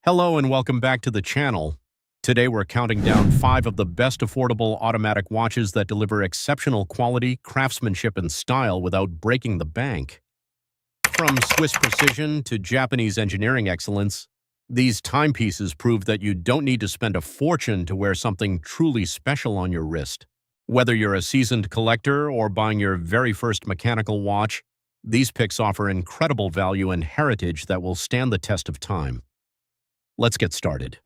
Hello and welcome back to the channel. Today we're counting down 5 of the best affordable automatic watches that deliver exceptional quality, craftsmanship, and style without breaking the bank. From Swiss precision to Japanese engineering excellence, these timepieces prove that you don't need to spend a fortune to wear something truly special on your wrist. Whether you're a seasoned collector or buying your very first mechanical watch, these picks offer incredible value and heritage that will stand the test of time. Let's get started.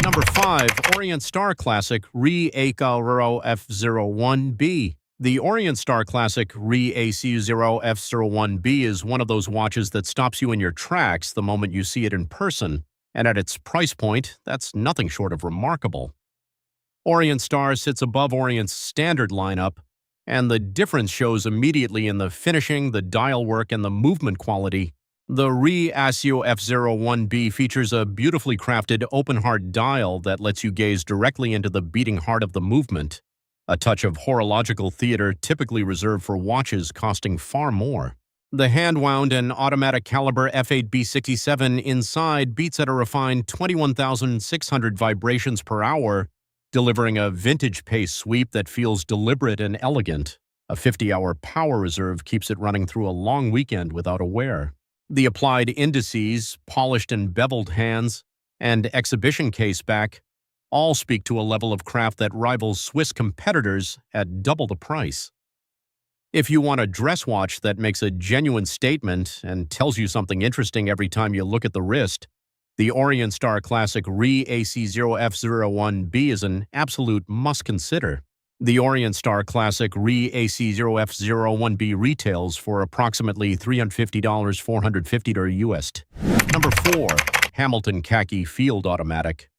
Number 5. Orient Star Classic Re AC0 F01B. The Orient Star Classic Re AC0 F01B is one of those watches that stops you in your tracks the moment you see it in person, and at its price point, that's nothing short of remarkable. Orient Star sits above Orient's standard lineup, and the difference shows immediately in the finishing, the dial work, and the movement quality. The Re AC0 F01B features a beautifully crafted open-heart dial that lets you gaze directly into the beating heart of the movement, a touch of horological theater typically reserved for watches costing far more. The hand-wound and automatic caliber F8B67 inside beats at a refined 21,600 vibrations per hour, delivering a vintage pace sweep that feels deliberate and elegant. A 50-hour power reserve keeps it running through a long weekend without a wear. The applied indices, polished and beveled hands, and exhibition case back all speak to a level of craft that rivals Swiss competitors at double the price. If you want a dress watch that makes a genuine statement and tells you something interesting every time you look at the wrist, the Orient Star Classic Re AC0 F01B is an absolute must-consider. The Orient Star Classic Re AC0 F01B retails for approximately $350, $450 US. Number 4. Hamilton Khaki Field Automatic.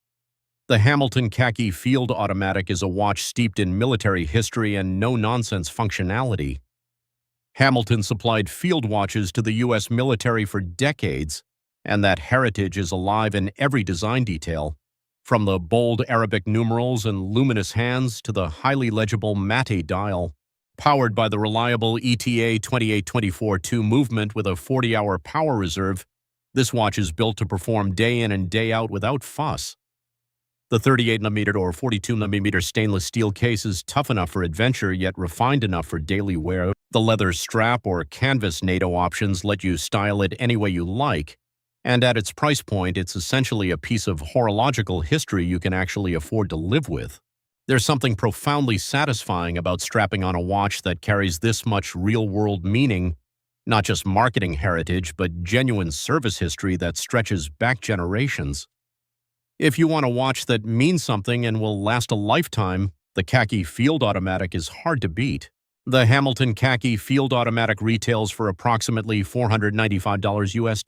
The Hamilton Khaki Field Automatic is a watch steeped in military history and no-nonsense functionality. Hamilton supplied field watches to the U.S. military for decades, and that heritage is alive in every design detail. From the bold Arabic numerals and luminous hands to the highly legible matte dial. Powered by the reliable ETA 2824-2 movement with a 40-hour power reserve, this watch is built to perform day in and day out without fuss. The 38mm or 42mm stainless steel case is tough enough for adventure yet refined enough for daily wear. The leather strap or canvas NATO options let you style it any way you like. And at its price point, it's essentially a piece of horological history you can actually afford to live with. There's something profoundly satisfying about strapping on a watch that carries this much real-world meaning, not just marketing heritage, but genuine service history that stretches back generations. If you want a watch that means something and will last a lifetime, the Khaki Field Automatic is hard to beat. The Hamilton Khaki Field Automatic retails for approximately $495 US.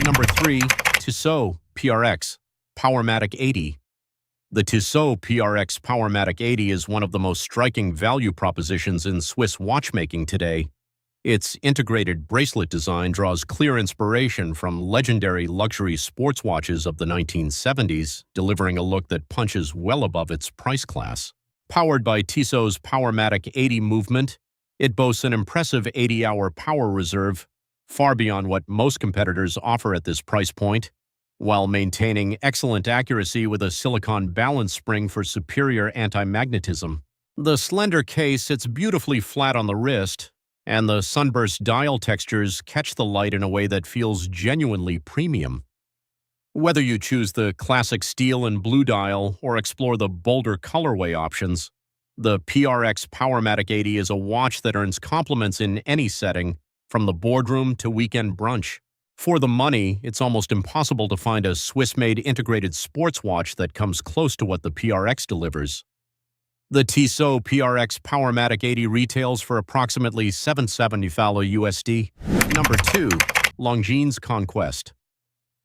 Number 3. Tissot PRX Powermatic 80. The Tissot PRX Powermatic 80 is one of the most striking value propositions in Swiss watchmaking today. Its integrated bracelet design draws clear inspiration from legendary luxury sports watches of the 1970s, delivering a look that punches well above its price class. Powered by Tissot's Powermatic 80 movement, it boasts an impressive 80-hour power reserve, far beyond what most competitors offer at this price point, while maintaining excellent accuracy with a silicone balance spring for superior anti-magnetism. The slender case sits beautifully flat on the wrist, and the sunburst dial textures catch the light in a way that feels genuinely premium. Whether you choose the classic steel and blue dial or explore the bolder colorway options, the PRX Powermatic 80 is a watch that earns compliments in any setting, from the boardroom to weekend brunch. For the money, it's almost impossible to find a Swiss-made integrated sports watch that comes close to what the PRX delivers. The Tissot PRX Powermatic 80 retails for approximately $775 USD. Number 2. Longines Conquest.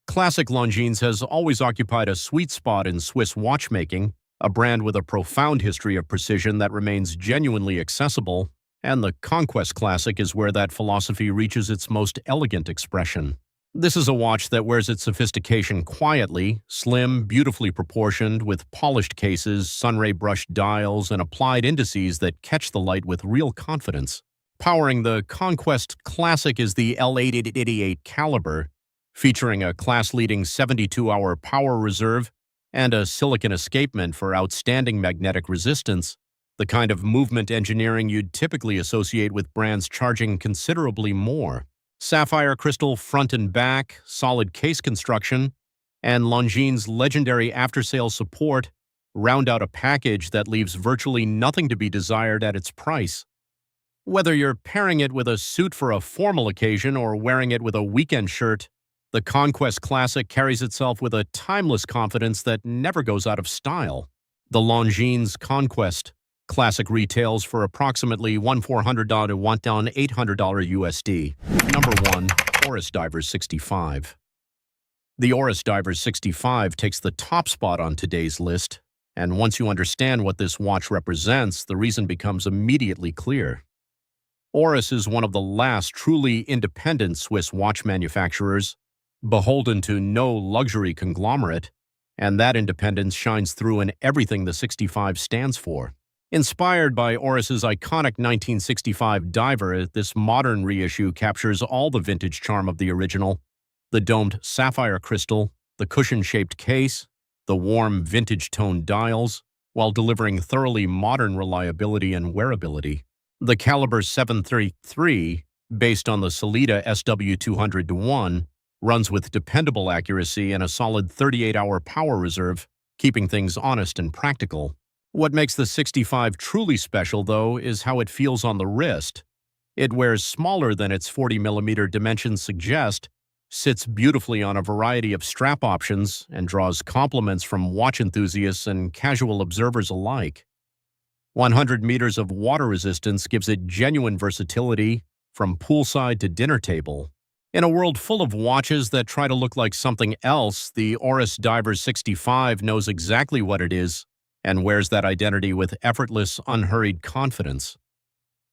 Classic Longines has always occupied a sweet spot in Swiss watchmaking, a brand with a profound history of precision that remains genuinely accessible, and the Conquest Classic is where that philosophy reaches its most elegant expression. This is a watch that wears its sophistication quietly, slim, beautifully proportioned, with polished cases, sunray brushed dials, and applied indices that catch the light with real confidence. Powering the Conquest Classic is the L888 caliber, Featuring a class-leading 72-hour power reserve and a silicon escapement for outstanding magnetic resistance, the kind of movement engineering you'd typically associate with brands charging considerably more. Sapphire crystal front and back, solid case construction, and Longines' legendary after-sales support round out a package that leaves virtually nothing to be desired at its price. Whether you're pairing it with a suit for a formal occasion or wearing it with a weekend shirt, the Conquest Classic carries itself with a timeless confidence that never goes out of style. The Longines Conquest Classic retails for approximately $1,400 to $1,800 USD. Number 1. Oris Divers 65. The Oris Divers 65 takes the top spot on today's list, and once you understand what this watch represents, the reason becomes immediately clear. Oris is one of the last truly independent Swiss watch manufacturers, beholden to no luxury conglomerate, and that independence shines through in everything the 65 stands for. Inspired by Oris's iconic 1965 diver, this modern reissue captures all the vintage charm of the original: the domed sapphire crystal, the cushion-shaped case, the warm vintage-toned dials, while delivering thoroughly modern reliability and wearability. The caliber 733, based on the Sellita SW200-1, runs with dependable accuracy and a solid 38-hour power reserve, keeping things honest and practical. What makes the 65 truly special, though, is how it feels on the wrist. It wears smaller than its 40mm dimensions suggest, sits beautifully on a variety of strap options, and draws compliments from watch enthusiasts and casual observers alike. 100 meters of water resistance gives it genuine versatility, from poolside to dinner table. In a world full of watches that try to look like something else, the Oris Divers 65 knows exactly what it is and wears that identity with effortless, unhurried confidence.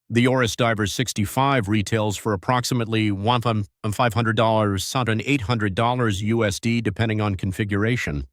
The Oris Divers 65 retails for approximately $1,500 to $800 USD depending on configuration.